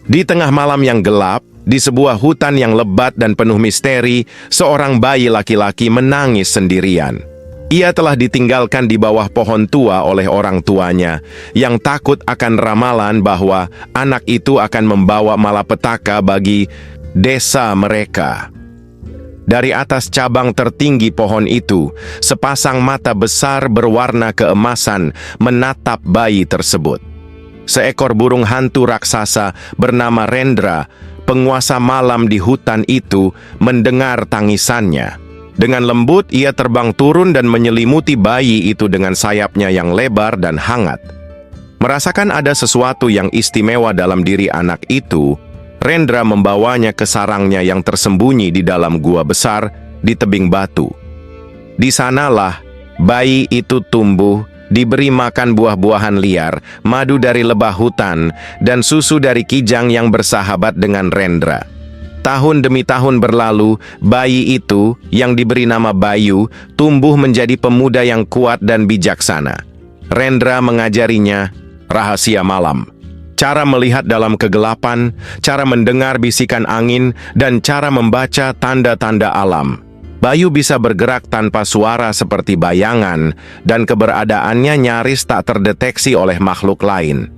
Di tengah malam yang gelap, di sebuah hutan yang lebat dan penuh misteri, seorang bayi laki-laki menangis sendirian. Ia telah ditinggalkan di bawah pohon tua oleh orang tuanya, yang takut akan ramalan bahwa anak itu akan membawa malapetaka bagi desa mereka. Dari atas cabang tertinggi pohon itu, sepasang mata besar berwarna keemasan menatap bayi tersebut. Seekor burung hantu raksasa bernama Rendra, penguasa malam di hutan itu, mendengar tangisannya. Dengan lembut, ia terbang turun dan menyelimuti bayi itu dengan sayapnya yang lebar dan hangat. Merasakan ada sesuatu yang istimewa dalam diri anak itu, Rendra membawanya ke sarangnya yang tersembunyi di dalam gua besar di tebing batu. Di sanalah bayi itu tumbuh, diberi makan buah-buahan liar, madu dari lebah hutan, dan susu dari kijang yang bersahabat dengan Rendra. Tahun demi tahun berlalu, bayi itu, yang diberi nama Bayu, tumbuh menjadi pemuda yang kuat dan bijaksana. Rendra mengajarinya rahasia malam, cara melihat dalam kegelapan, cara mendengar bisikan angin, dan cara membaca tanda-tanda alam. Bayu bisa bergerak tanpa suara seperti bayangan, dan keberadaannya nyaris tak terdeteksi oleh makhluk lain.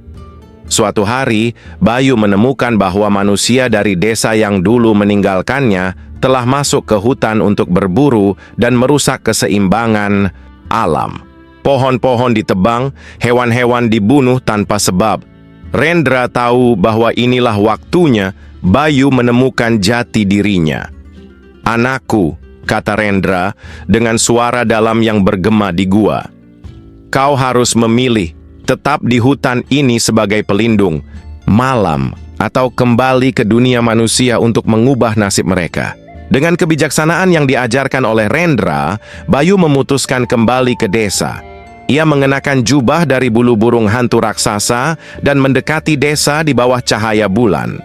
Suatu hari, Bayu menemukan bahwa manusia dari desa yang dulu meninggalkannya telah masuk ke hutan untuk berburu dan merusak keseimbangan alam. Pohon-pohon ditebang, hewan-hewan dibunuh tanpa sebab. Rendra tahu bahwa inilah waktunya Bayu menemukan jati dirinya. "Anakku," kata Rendra dengan suara dalam yang bergema di gua, "kau harus memilih. Tetap di hutan ini sebagai pelindung malam atau kembali ke dunia manusia untuk mengubah nasib mereka." Dengan kebijaksanaan yang diajarkan oleh Rendra, Bayu memutuskan kembali ke desa. Ia mengenakan jubah dari bulu burung hantu raksasa dan mendekati desa di bawah cahaya bulan.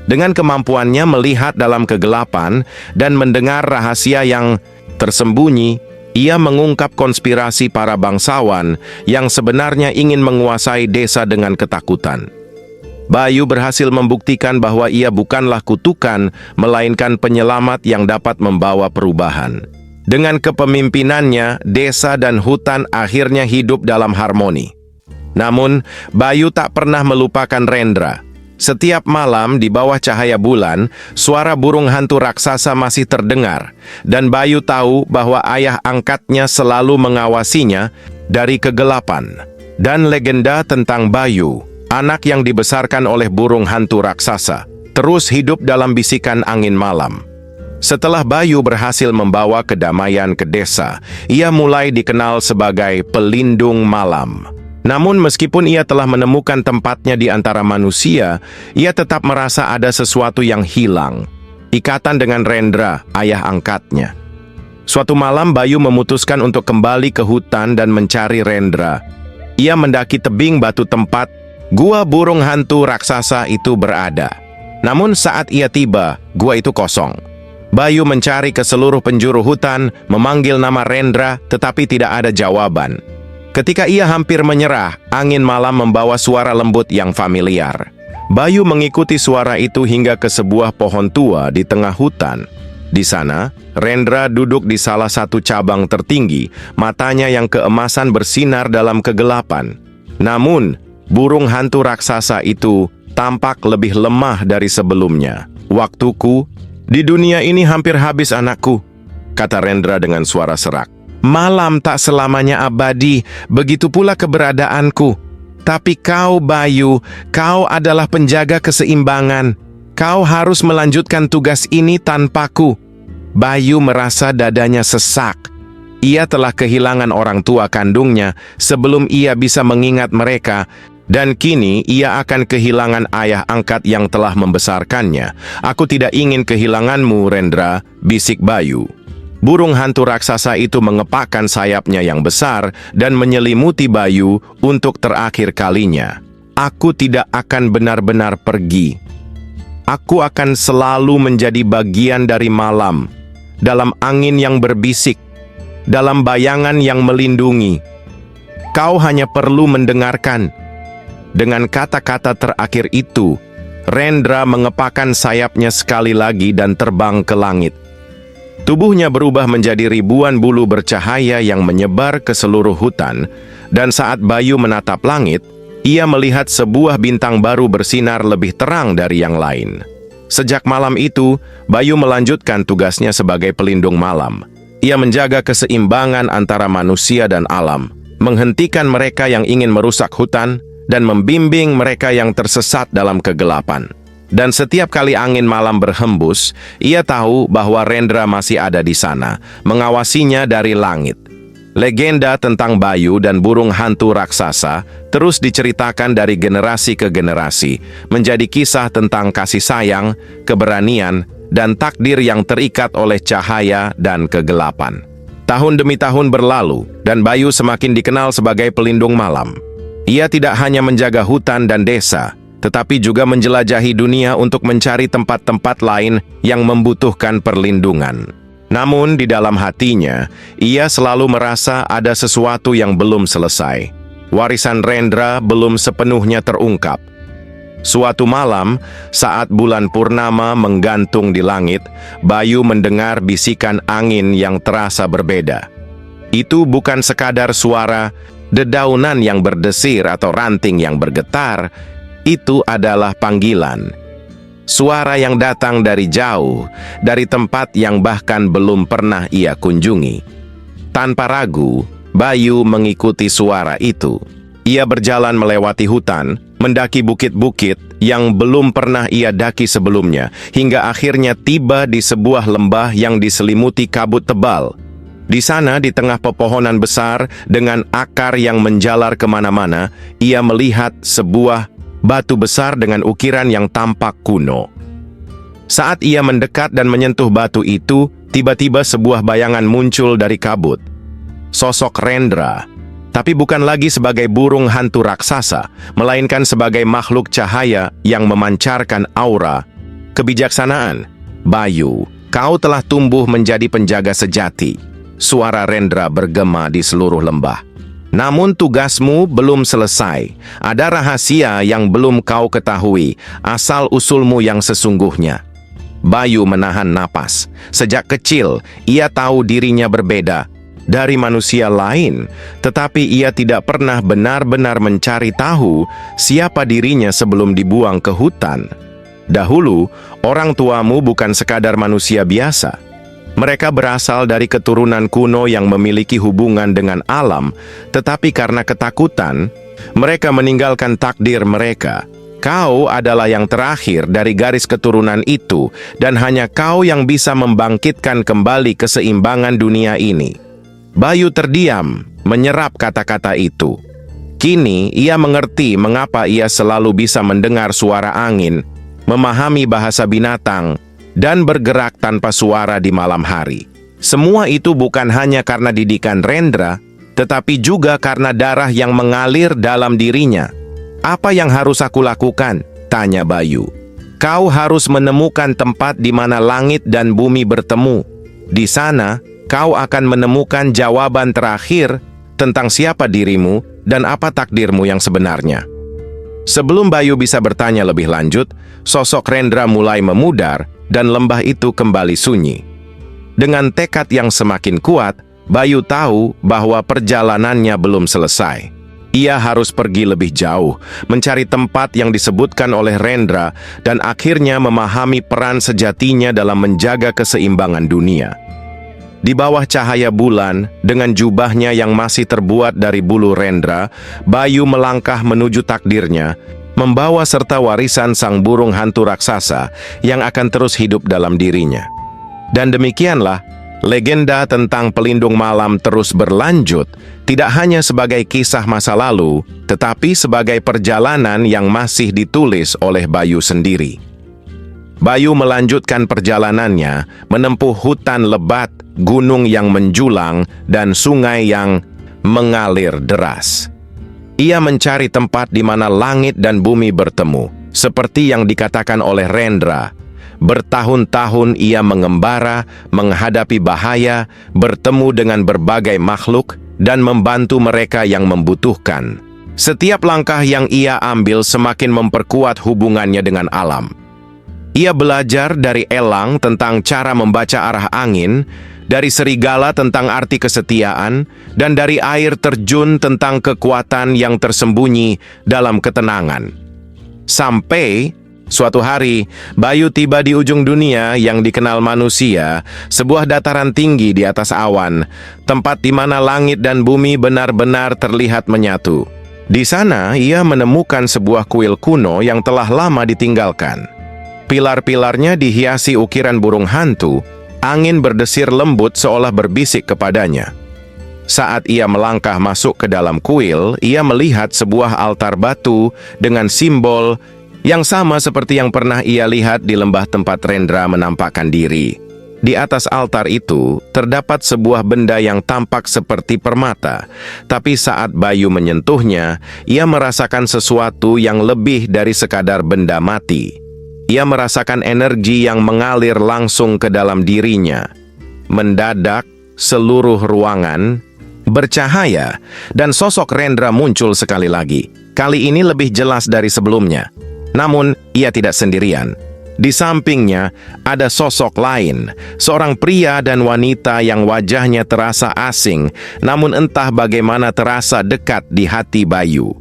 Dengan kemampuannya melihat dalam kegelapan dan mendengar rahasia yang tersembunyi, ia mengungkap konspirasi para bangsawan yang sebenarnya ingin menguasai desa dengan ketakutan. Bayu berhasil membuktikan bahwa ia bukanlah kutukan, melainkan penyelamat yang dapat membawa perubahan. Dengan kepemimpinannya, desa dan hutan akhirnya hidup dalam harmoni. Namun, Bayu tak pernah melupakan Rendra. Setiap malam di bawah cahaya bulan, suara burung hantu raksasa masih terdengar, dan Bayu tahu bahwa ayah angkatnya selalu mengawasinya dari kegelapan. Dan legenda tentang Bayu, anak yang dibesarkan oleh burung hantu raksasa, terus hidup dalam bisikan angin malam. Setelah Bayu berhasil membawa kedamaian ke desa, ia mulai dikenal sebagai pelindung malam. Namun meskipun ia telah menemukan tempatnya di antara manusia, ia tetap merasa ada sesuatu yang hilang. Ikatan dengan Rendra, ayah angkatnya. Suatu malam Bayu memutuskan untuk kembali ke hutan dan mencari Rendra. Ia mendaki tebing batu tempat gua burung hantu raksasa itu berada. Namun saat ia tiba, gua itu kosong. Bayu mencari ke seluruh penjuru hutan, memanggil nama Rendra, tetapi tidak ada jawaban. Ketika ia hampir menyerah, angin malam membawa suara lembut yang familiar. Bayu mengikuti suara itu hingga ke sebuah pohon tua di tengah hutan. Di sana, Rendra duduk di salah satu cabang tertinggi, matanya yang keemasan bersinar dalam kegelapan. Namun, burung hantu raksasa itu tampak lebih lemah dari sebelumnya. "Waktuku di dunia ini hampir habis, anakku," kata Rendra dengan suara serak. "Malam tak selamanya abadi, begitu pula keberadaanku. Tapi kau, Bayu, kau adalah penjaga keseimbangan. Kau harus melanjutkan tugas ini tanpaku." Bayu merasa dadanya sesak. Ia telah kehilangan orang tua kandungnya sebelum ia bisa mengingat mereka, dan kini ia akan kehilangan ayah angkat yang telah membesarkannya. "Aku tidak ingin kehilanganmu, Rendra," bisik Bayu. Burung hantu raksasa itu mengepakkan sayapnya yang besar dan menyelimuti Bayu untuk terakhir kalinya. "Aku tidak akan benar-benar pergi. Aku akan selalu menjadi bagian dari malam, dalam angin yang berbisik, dalam bayangan yang melindungi. Kau hanya perlu mendengarkan." Dengan kata-kata terakhir itu, Rendra mengepakkan sayapnya sekali lagi dan terbang ke langit. Tubuhnya berubah menjadi ribuan bulu bercahaya yang menyebar ke seluruh hutan, dan saat Bayu menatap langit, ia melihat sebuah bintang baru bersinar lebih terang dari yang lain. Sejak malam itu, Bayu melanjutkan tugasnya sebagai pelindung malam. Ia menjaga keseimbangan antara manusia dan alam, menghentikan mereka yang ingin merusak hutan, dan membimbing mereka yang tersesat dalam kegelapan. Dan setiap kali angin malam berhembus, ia tahu bahwa Rendra masih ada di sana, mengawasinya dari langit. Legenda tentang Bayu dan burung hantu raksasa terus diceritakan dari generasi ke generasi, menjadi kisah tentang kasih sayang, keberanian, dan takdir yang terikat oleh cahaya dan kegelapan. Tahun demi tahun berlalu, dan Bayu semakin dikenal sebagai pelindung malam. Ia tidak hanya menjaga hutan dan desa, tetapi juga menjelajahi dunia untuk mencari tempat-tempat lain yang membutuhkan perlindungan. Namun di dalam hatinya, ia selalu merasa ada sesuatu yang belum selesai. Warisan Rendra belum sepenuhnya terungkap. Suatu malam, saat bulan purnama menggantung di langit, Bayu mendengar bisikan angin yang terasa berbeda. Itu bukan sekadar suara dedaunan yang berdesir atau ranting yang bergetar. Itu adalah panggilan. Suara yang datang dari jauh, dari tempat yang bahkan belum pernah ia kunjungi. Tanpa ragu, Bayu mengikuti suara itu. Ia berjalan melewati hutan, mendaki bukit-bukit yang belum pernah ia daki sebelumnya, hingga akhirnya tiba di sebuah lembah yang diselimuti kabut tebal. Di sana, di tengah pepohonan besar dengan akar yang menjalar kemana-mana, ia melihat sebuah batu besar dengan ukiran yang tampak kuno. Saat ia mendekat dan menyentuh batu itu, tiba-tiba sebuah bayangan muncul dari kabut. Sosok Rendra, tapi bukan lagi sebagai burung hantu raksasa, melainkan sebagai makhluk cahaya yang memancarkan aura kebijaksanaan. Bayu, kau telah tumbuh menjadi penjaga sejati. Suara Rendra bergema di seluruh lembah. Namun tugasmu belum selesai. Ada rahasia yang belum kau ketahui, asal-usulmu yang sesungguhnya. Bayu menahan napas. Sejak kecil, ia tahu dirinya berbeda dari manusia lain, tetapi ia tidak pernah benar-benar mencari tahu siapa dirinya sebelum dibuang ke hutan. Dahulu, orang tuamu bukan sekadar manusia biasa. Mereka berasal dari keturunan kuno yang memiliki hubungan dengan alam, tetapi karena ketakutan, mereka meninggalkan takdir mereka. Kau adalah yang terakhir dari garis keturunan itu, dan hanya kau yang bisa membangkitkan kembali keseimbangan dunia ini. Bayu terdiam, menyerap kata-kata itu. Kini, ia mengerti mengapa ia selalu bisa mendengar suara angin, memahami bahasa binatang, dan bergerak tanpa suara di malam hari. Semua itu bukan hanya karena didikan Rendra, tetapi juga karena darah yang mengalir dalam dirinya. Apa yang harus aku lakukan? Tanya Bayu. Kau harus menemukan tempat di mana langit dan bumi bertemu. Di sana, kau akan menemukan jawaban terakhir tentang siapa dirimu dan apa takdirmu yang sebenarnya. Sebelum Bayu bisa bertanya lebih lanjut, sosok Rendra mulai memudar dan lembah itu kembali sunyi. Dengan tekad yang semakin kuat, Bayu tahu bahwa perjalanannya belum selesai. Ia harus pergi lebih jauh, mencari tempat yang disebutkan oleh Rendra, dan akhirnya memahami peran sejatinya dalam menjaga keseimbangan dunia. Di bawah cahaya bulan, dengan jubahnya yang masih terbuat dari bulu Rendra, Bayu melangkah menuju takdirnya, membawa serta warisan sang burung hantu raksasa yang akan terus hidup dalam dirinya. Dan demikianlah, legenda tentang pelindung malam terus berlanjut, tidak hanya sebagai kisah masa lalu, tetapi sebagai perjalanan yang masih ditulis oleh Bayu sendiri. Bayu melanjutkan perjalanannya, menempuh hutan lebat, gunung yang menjulang, dan sungai yang mengalir deras. Ia mencari tempat di mana langit dan bumi bertemu, seperti yang dikatakan oleh Rendra. Bertahun-tahun ia mengembara, menghadapi bahaya, bertemu dengan berbagai makhluk, dan membantu mereka yang membutuhkan. Setiap langkah yang ia ambil semakin memperkuat hubungannya dengan alam. Ia belajar dari elang tentang cara membaca arah angin, dari serigala tentang arti kesetiaan, dan dari air terjun tentang kekuatan yang tersembunyi dalam ketenangan. Sampai suatu hari, Bayu tiba di ujung dunia yang dikenal manusia, sebuah dataran tinggi di atas awan, tempat di mana langit dan bumi benar-benar terlihat menyatu. Di sana, ia menemukan sebuah kuil kuno yang telah lama ditinggalkan. Pilar-pilarnya dihiasi ukiran burung hantu, angin berdesir lembut seolah berbisik kepadanya. Saat ia melangkah masuk ke dalam kuil, ia melihat sebuah altar batu dengan simbol yang sama seperti yang pernah ia lihat di lembah tempat Rendra menampakkan diri. Di atas altar itu, terdapat sebuah benda yang tampak seperti permata, tapi saat Bayu menyentuhnya, ia merasakan sesuatu yang lebih dari sekadar benda mati. Ia merasakan energi yang mengalir langsung ke dalam dirinya. Mendadak, seluruh ruangan bercahaya, dan sosok Rendra muncul sekali lagi. Kali ini lebih jelas dari sebelumnya. Namun, ia tidak sendirian. Di sampingnya, ada sosok lain, seorang pria dan wanita yang wajahnya terasa asing, namun entah bagaimana terasa dekat di hati Bayu.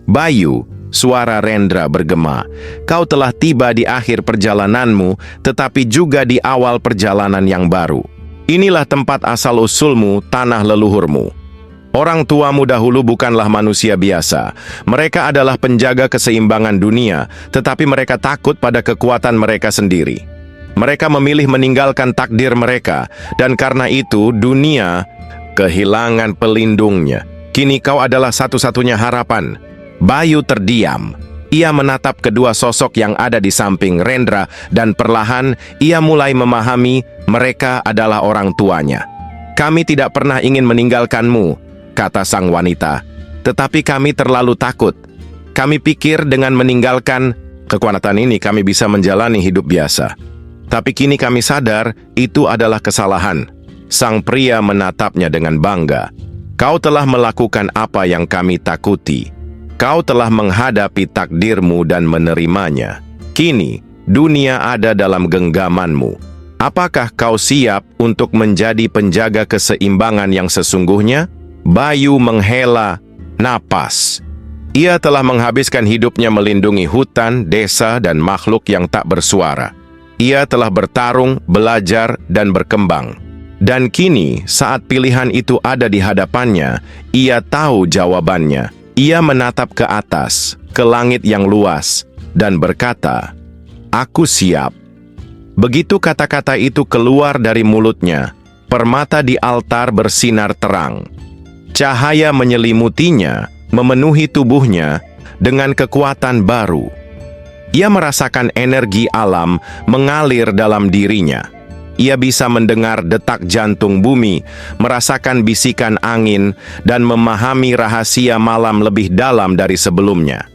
Bayu, suara Rendra bergema, kau telah tiba di akhir perjalananmu, tetapi juga di awal perjalanan yang baru. Inilah tempat asal-usulmu, tanah leluhurmu. Orang tuamu dahulu bukanlah manusia biasa. Mereka adalah penjaga keseimbangan dunia, tetapi mereka takut pada kekuatan mereka sendiri. Mereka memilih meninggalkan takdir mereka, dan karena itu dunia kehilangan pelindungnya. Kini kau adalah satu-satunya harapan. Bayu terdiam. Ia menatap kedua sosok yang ada di samping Rendra dan perlahan ia mulai memahami mereka adalah orang tuanya. Kami tidak pernah ingin meninggalkanmu, kata sang wanita. Tetapi kami terlalu takut. Kami pikir dengan meninggalkan kekuatan ini kami bisa menjalani hidup biasa. Tapi kini kami sadar itu adalah kesalahan. Sang pria menatapnya dengan bangga. Kau telah melakukan apa yang kami takuti. Kau telah menghadapi takdirmu dan menerimanya. Kini, dunia ada dalam genggamanmu. Apakah kau siap untuk menjadi penjaga keseimbangan yang sesungguhnya? Bayu menghela napas. Ia telah menghabiskan hidupnya melindungi hutan, desa, dan makhluk yang tak bersuara. Ia telah bertarung, belajar, dan berkembang. Dan kini, saat pilihan itu ada di hadapannya, ia tahu jawabannya. Ia menatap ke atas, ke langit yang luas, dan berkata, "Aku siap." Begitu kata-kata itu keluar dari mulutnya, permata di altar bersinar terang. Cahaya menyelimutinya, memenuhi tubuhnya dengan kekuatan baru. Ia merasakan energi alam mengalir dalam dirinya. Ia bisa mendengar detak jantung bumi, merasakan bisikan angin, dan memahami rahasia malam lebih dalam dari sebelumnya.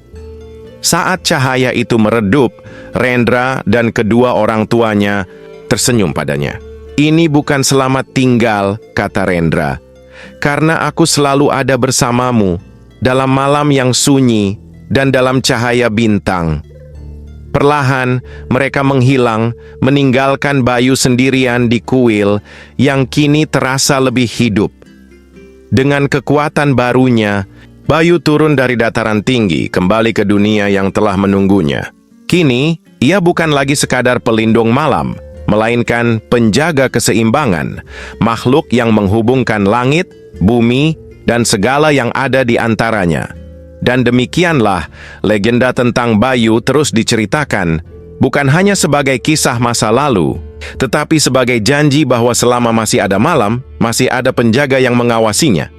Saat cahaya itu meredup, Rendra dan kedua orang tuanya tersenyum padanya. "Ini bukan selamat tinggal," kata Rendra, "karena aku selalu ada bersamamu, dalam malam yang sunyi dan dalam cahaya bintang." Perlahan, mereka menghilang, meninggalkan Bayu sendirian di kuil yang kini terasa lebih hidup. Dengan kekuatan barunya, Bayu turun dari dataran tinggi, kembali ke dunia yang telah menunggunya. Kini, ia bukan lagi sekadar pelindung malam, melainkan penjaga keseimbangan, makhluk yang menghubungkan langit, bumi, dan segala yang ada di antaranya. Dan demikianlah, legenda tentang Bayu terus diceritakan, bukan hanya sebagai kisah masa lalu, tetapi sebagai janji bahwa selama masih ada malam, masih ada penjaga yang mengawasinya.